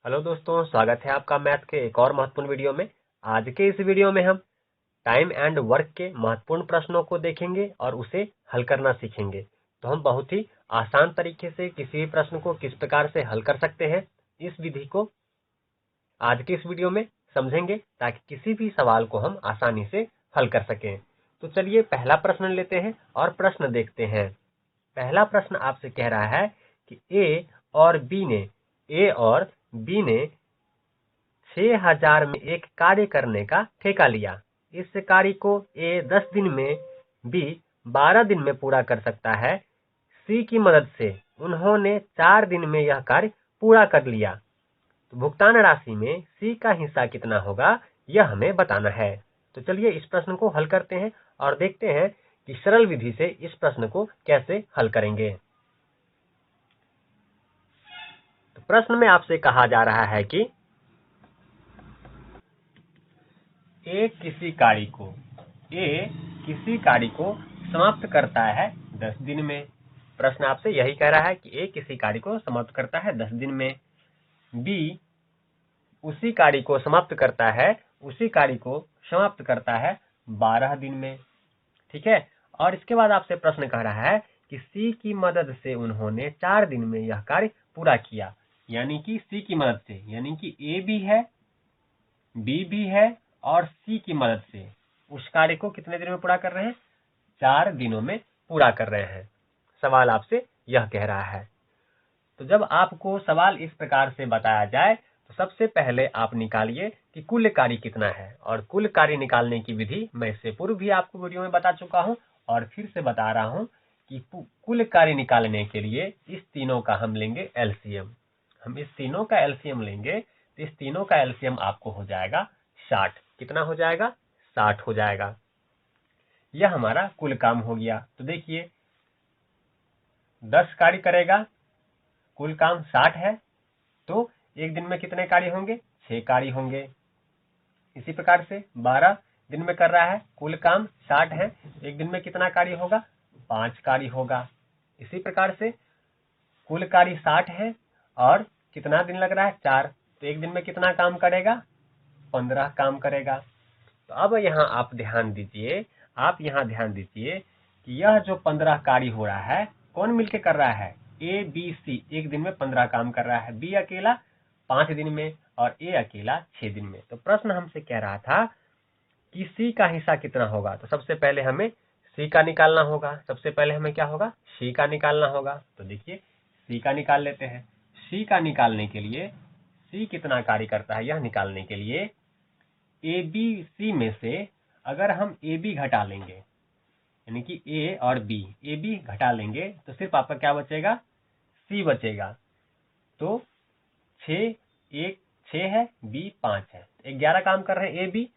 Hello दोस्तों, स्वागत है आपका मैथ के एक और महत्वपूर्ण वीडियो में। आज के इस वीडियो में हम टाइम एंड वर्क के महत्वपूर्ण प्रश्नों को देखेंगे और उसे हल करना सीखेंगे। तो हम बहुत ही आसान तरीके से किसी भी प्रश्न को किस प्रकार से हल कर सकते हैं, इस विधि को आज के इस वीडियो में समझेंगे ताकि किसी भी सवाल को हम आसानी से हल कर सकें। तो चलिए पहला प्रश्न लेते हैं और प्रश्न देखते हैं। पहला प्रश्न आपसे कह रहा है कि ए और बी ने 6000 में एक कार्य करने का ठेका लिया। इस कार्य को ए 10 दिन में, बी 12 दिन में पूरा कर सकता है। सी की मदद से उन्होंने 4 दिन में यह कार्य पूरा कर लिया। तो भुगतान राशि में सी का हिस्सा कितना होगा, यह हमें बताना है। तो चलिए इस प्रश्न को हल करते हैं और देखते हैं कि सरल विधि से इस प्रश्न को कैसे हल करेंगे। तो प्रश्न में आपसे कहा जा रहा है कि ए किसी कार्य को समाप्त करता है 10 दिन में। प्रश्न आपसे यही कह रहा है कि ए किसी कार्य को समाप्त करता है 10 दिन में। बी उसी कार्य को समाप्त करता है 12 दिन में। ठीक है। और इसके बाद आपसे प्रश्न कह रहा है कि सी की मदद से उन्होंने 4 दिन में यह कार्य पूरा किया। यानी कि सी की मदद से, यानी कि ए भी है, बी भी है और सी की मदद से उस कार्य को कितने दिन में पूरा कर रहे हैं? 4 दिनों में पूरा कर रहे हैं। सवाल आपसे यह कह रहा है। तो जब आपको सवाल इस प्रकार से बताया जाए तो सबसे पहले आप निकालिए कि कुल कार्य कितना है। और कुल कार्य निकालने की विधि मैं इससे पूर्व भी आपको वीडियो में बता चुका हूं और फिर से बता रहा हूं कि कुल कार्य निकालने के लिए इस तीनों का हम लेंगे एलसीएम। हम इस तीनों का एलसीएम लेंगे तो इस तीनों का एलसीएम आपको हो जाएगा 60। कितना हो जाएगा? 60 हो जाएगा। यह हमारा कुल काम हो गया। तो देखिए 10 कार्य करेगा, कुल काम 60 है, तो एक दिन में कितने कार्य होंगे? 6 कार्य होंगे। इसी प्रकार से 12 दिन में कर रहा है, कुल काम 60 है, एक दिन में कितना कार्य होगा? 5 कार्य होगा। इसी प्रकार से कुल कार्य 60 है और कितना दिन लग रहा है? 4, तो एक दिन में कितना काम करेगा? 15 काम करेगा। तो अब यहाँ आप ध्यान दीजिए कि यह जो 15 कार्य हो रहा है, कौन मिलके कर रहा है? ए बी सी एक दिन में 15 काम कर रहा है, बी अकेला 5 दिन में और ए अकेला 6 दिन में। तो प्रश्न हमसे कह रहा था कि सी का हिस्सा कितना होगा। तो सबसे पहले हमें सी का निकालना होगा। सबसे पहले हमें क्या होगा? सी का निकालना होगा। तो देखिए सी का निकाल लेते हैं। सी का निकालने के लिए सी कितना कार्य करता है, यह निकालने के लिए ए बी सी में से अगर हम ए बी घटा लेंगे, यानी कि ए और बी, ए बी घटा लेंगे तो सिर्फ आपका क्या बचेगा? सी बचेगा। तो 6 है, बी 5 है, 11 काम कर रहे हैं ए बी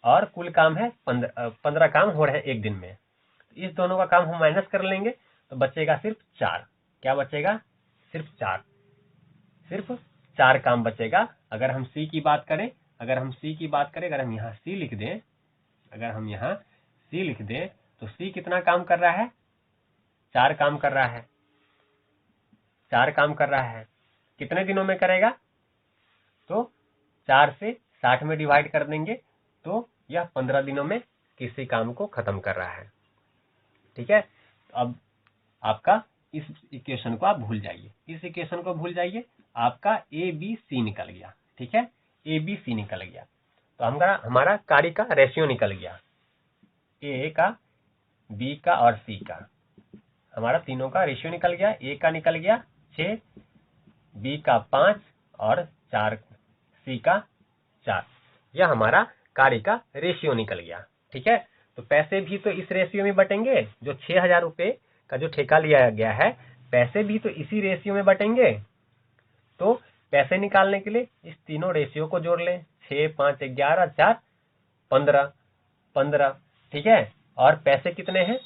और कुल काम है 15 काम हो रहे हैं एक दिन में। इस दोनों का काम हम माइनस कर लेंगे तो बचेगा सिर्फ 4। क्या बचेगा? सिर्फ 4। सिर्फ 4 काम बचेगा। अगर हम सी की बात करें, अगर हम यहाँ सी लिख दें, तो सी कितना काम कर रहा है? 4 काम कर रहा है। 4 काम कर रहा है, कितने दिनों में करेगा? तो 4 से 60 में डिवाइड कर देंगे तो यह 15 दिनों में किसी काम को खत्म कर रहा है। ठीक है। अब आपका इस इक्वेशन को आप भूल जाइए, आपका ए बी सी निकल गया। ठीक है, ए बी सी निकल गया। तो हमारा कार्य का रेशियो निकल गया, ए का, बी का और सी का। हमारा तीनों का रेशियो निकल गया। ए का निकल गया 6, बी का 5 और 4, सी का 4। यह हमारा कार्य का रेशियो निकल गया। ठीक है। तो पैसे भी तो इस रेशियो में बटेंगे। जो 6000 रुपए का जो ठेका लिया गया है, पैसे भी तो इसी रेशियो में बटेंगे। तो पैसे निकालने के लिए इस तीनों रेशियो को जोड़ लें। 6, 5, 11, 4, 15। ठीक है। और पैसे कितने हैं?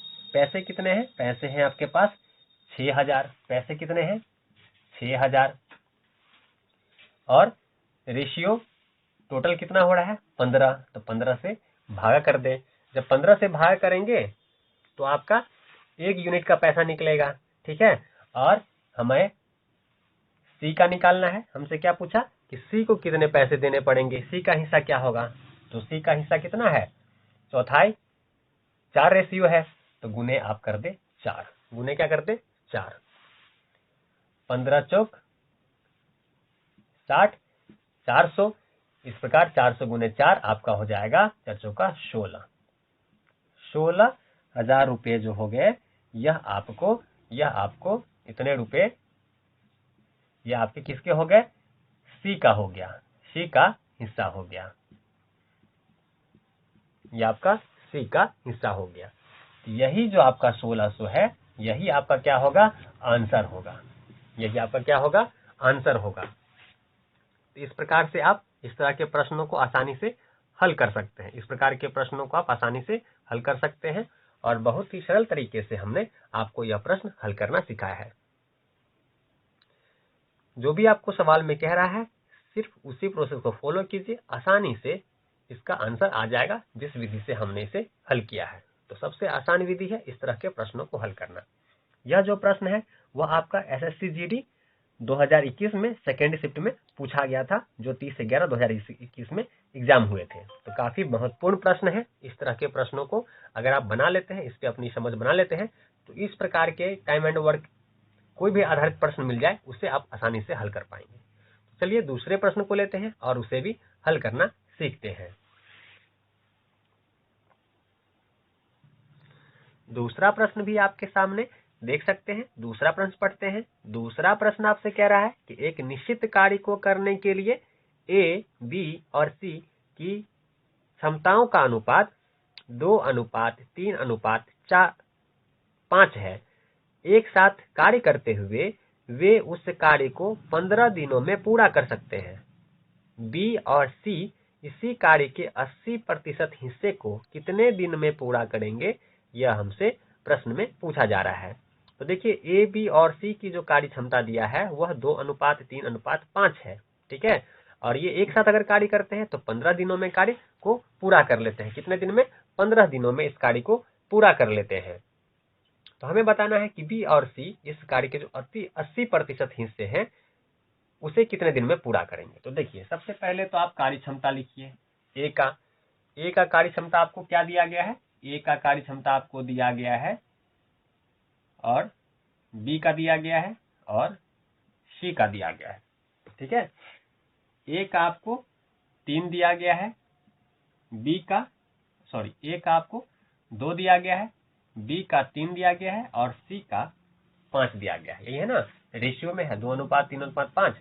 पैसे हैं आपके पास 6000। पैसे कितने हैं? 6000। और रेशियो टोटल कितना हो रहा है? 15। तो 15 से भागा कर दें। जब 15 से भागा करेंगे तो आपका 1 यूनिट का पैसा निकलेगा। ठीक है। और हमें सी का निकालना है। हमसे क्या पूछा कि सी को कितने पैसे देने पड़ेंगे, सी का हिस्सा क्या होगा। तो सी का हिस्सा कितना है, चौथाई, 4 रेशियो है, तो गुने आप कर दे 4, गुने क्या कर दे 4, 15 चौक 60, 400। इस प्रकार 400 गुने 4 आपका हो जाएगा 4 चौका 16, 16,000 रुपये जो हो गए। यह आपको इतने रुपए, यह आपके किसके हो गए, सी का हो गया, सी का हिस्सा हो गया, यह आपका सी का हिस्सा हो गया। यही जो आपका 1600 है, यही आपका क्या होगा, आंसर होगा, यही आपका क्या होगा, आंसर होगा। तो इस प्रकार से आप इस तरह के प्रश्नों को आसानी से हल कर सकते हैं, इस प्रकार के प्रश्नों को आप आसानी से हल कर सकते हैं, और बहुत ही सरल तरीके से हमने आपको यह प्रश्न हल करना सिखाया है। जो भी आपको सवाल में कह रहा है, सिर्फ उसी प्रोसेस को फॉलो कीजिए, आसानी से इसका आंसर आ जाएगा, जिस विधि से हमने इसे हल किया है। तो सबसे आसान विधि है इस तरह के प्रश्नों को हल करना। यह जो प्रश्न है वह आपका एसएससी जीडी 2021 में सेकेंड शिफ्ट में पूछा गया था, जो 30/11/2021 में एग्जाम हुए थे। तो काफी महत्वपूर्ण प्रश्न है। इस तरह के प्रश्नों को अगर आप बना लेते हैं, इस पे अपनी समझ बना लेते हैं, तो इस प्रकार के टाइम एंड वर्क कोई भी आधारित प्रश्न मिल जाए, उसे आप आसानी से हल कर पाएंगे। तो चलिए दूसरे प्रश्न को लेते हैं और उसे भी हल करना सीखते हैं। दूसरा प्रश्न भी आपके सामने देख सकते हैं। दूसरा प्रश्न पढ़ते हैं। दूसरा प्रश्न आपसे कह रहा है कि एक निश्चित कार्य को करने के लिए ए, बी और सी की क्षमताओं का अनुपात 2:3:5 है। एक साथ कार्य करते हुए वे उस कार्य को 15 दिनों में पूरा कर सकते हैं। बी और सी इसी कार्य के 80% हिस्से को कितने दिन में पूरा करेंगे, यह हमसे प्रश्न में पूछा जा रहा है। तो देखिए, ए, बी और सी की जो कार्य क्षमता दिया है वह 2:3:5 है, ठीक है। और ये एक साथ अगर कार्य करते हैं तो 15 दिनों में कार्य को पूरा कर लेते हैं। कितने दिन में, 15 दिनों में इस कार्य को पूरा कर लेते हैं। तो हमें बताना है कि बी और सी इस कार्य के जो 80% हिस्से हैं उसे कितने दिन में पूरा करेंगे। तो देखिए, सबसे पहले तो आप कार्य क्षमता लिखिए। ए का कार्य क्षमता आपको क्या दिया गया है, ए का कार्य क्षमता आपको दिया गया है, और बी का दिया गया है, और सी का दिया गया है, ठीक है। ए का आपको 3 दिया गया है, ए का आपको 2 दिया गया है, बी का 3 दिया गया है, और सी का 5 दिया गया है। यही है ना, रेशियो में है 2:3:5।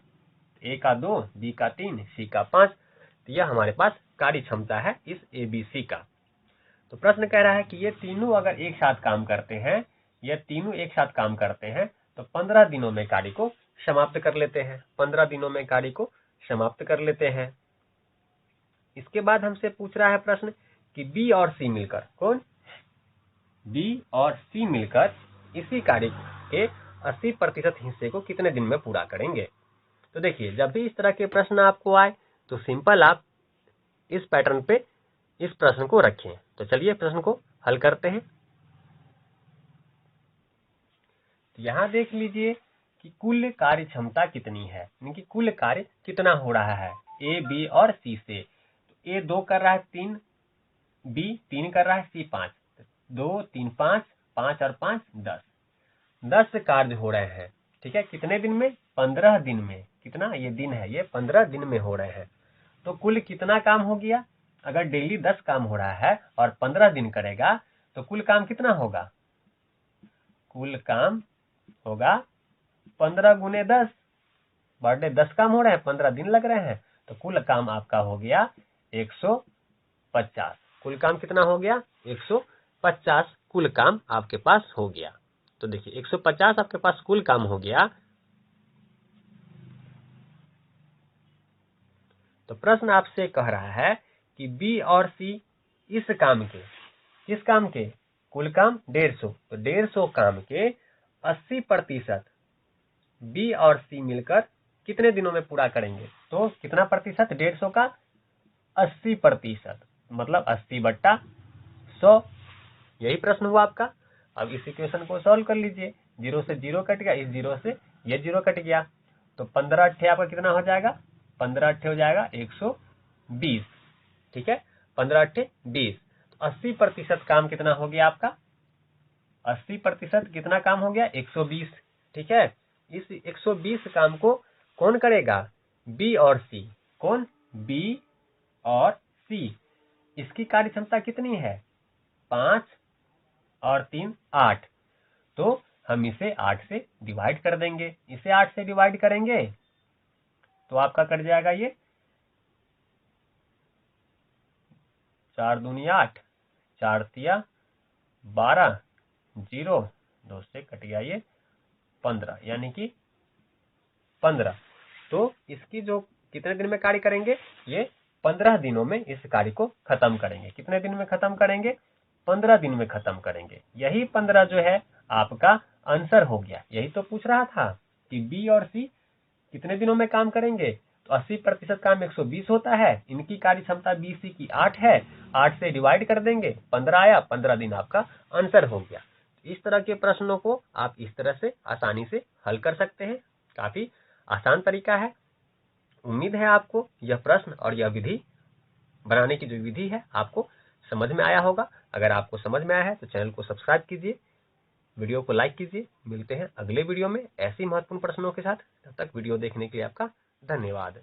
ए का 2, बी का 3, सी का 5। तो यह हमारे पास कार्य क्षमता है इस एबीसी का। तो प्रश्न कह रहा है कि ये तीनों अगर एक साथ काम करते हैं, तो 15 दिनों में कार्य को समाप्त कर लेते हैं, 15 दिनों में कार्य को समाप्त कर लेते हैं। इसके बाद हमसे पूछ रहा है प्रश्न कि बी और सी मिलकर, कौन, बी और सी मिलकर इसी कार्य के 80% हिस्से को कितने दिन में पूरा करेंगे। तो देखिए, जब भी इस तरह के प्रश्न आपको आए तो सिंपल आप इस पैटर्न पे इस प्रश्न को रखें। तो चलिए प्रश्न को हल करते हैं। तो यहाँ देख लीजिए कि कुल कार्य क्षमता कितनी है, यानी कि कुल कार्य कितना हो रहा है ए, बी और सी से। तो ए 2 कर रहा है 3, बी 3 कर रहा है, सी 5, 2 3 5, 5 और 5 10 कार्य हो रहे हैं, ठीक है। कितने दिन में, 15 दिन में। कितना ये दिन है, ये 15 दिन में हो रहे हैं। तो कुल कितना काम हो गया, अगर डेली 10 काम हो रहा है और 15 दिन करेगा तो कुल काम कितना होगा, कुल काम होगा 15 गुने 10। बर्थडे 10 काम हो रहे हैं, 15 दिन लग रहे हैं, तो कुल काम आपका हो गया 150। कुल काम कितना हो गया, 150 कुल काम आपके पास हो गया। तो देखिए 150 आपके पास कुल काम हो गया। तो प्रश्न आपसे कह रहा है कि बी और सी इस काम के, किस काम के, कुल काम 150, तो 150 काम के 80% बी और सी मिलकर कितने दिनों में पूरा करेंगे। तो कितना प्रतिशत, 150 का 80%, मतलब 80/100। यही प्रश्न हुआ आपका। अब इस इक्वेशन को सॉल्व कर लीजिए। 0 से 0 कट गया, इस 0 से ये 0 कट गया, तो 15 अट्ठे आपका कितना हो जाएगा, 15 अट्ठे हो जाएगा 120। ठीक है, 15 अट्ठे 20। 80% काम कितना हो गया आपका, 80% कितना काम हो गया, 120। ठीक है, इस 120 काम को कौन करेगा, बी और सी। कौन, बी और सी। इसकी कार्य क्षमता कितनी है, 5 और 3 8। तो हम इसे 8 से डिवाइड कर देंगे। इसे 8 से डिवाइड करेंगे तो आपका कट जाएगा ये 4 दूनी 8, 4 तिया 12, 0 2 से कट गया ये 15, यानी कि 15। तो इसकी जो कितने दिन में कार्य करेंगे, ये 15 दिनों में इस कार्य को खत्म करेंगे। कितने दिन में खत्म करेंगे, 15 दिन में खत्म करेंगे। यही 15 जो है आपका आंसर हो गया। यही तो पूछ रहा था कि बी और सी कितने दिनों में काम करेंगे। तो 80% काम 120 होता है, इनकी कार्य क्षमता बी सी की 8 है, 8 से डिवाइड कर देंगे, 15 आया, 15 दिन आपका आंसर हो गया। इस तरह के प्रश्नों को आप इस तरह से आसानी से हल कर सकते हैं। काफी आसान तरीका है। उम्मीद है आपको यह प्रश्न और यह विधि बनाने की जो विधि है आपको समझ में आया होगा। अगर आपको समझ में आया है तो चैनल को सब्सक्राइब कीजिए, वीडियो को लाइक कीजिए। मिलते हैं अगले वीडियो में ऐसे महत्वपूर्ण प्रश्नों के साथ। तब तक वीडियो देखने के लिए आपका धन्यवाद।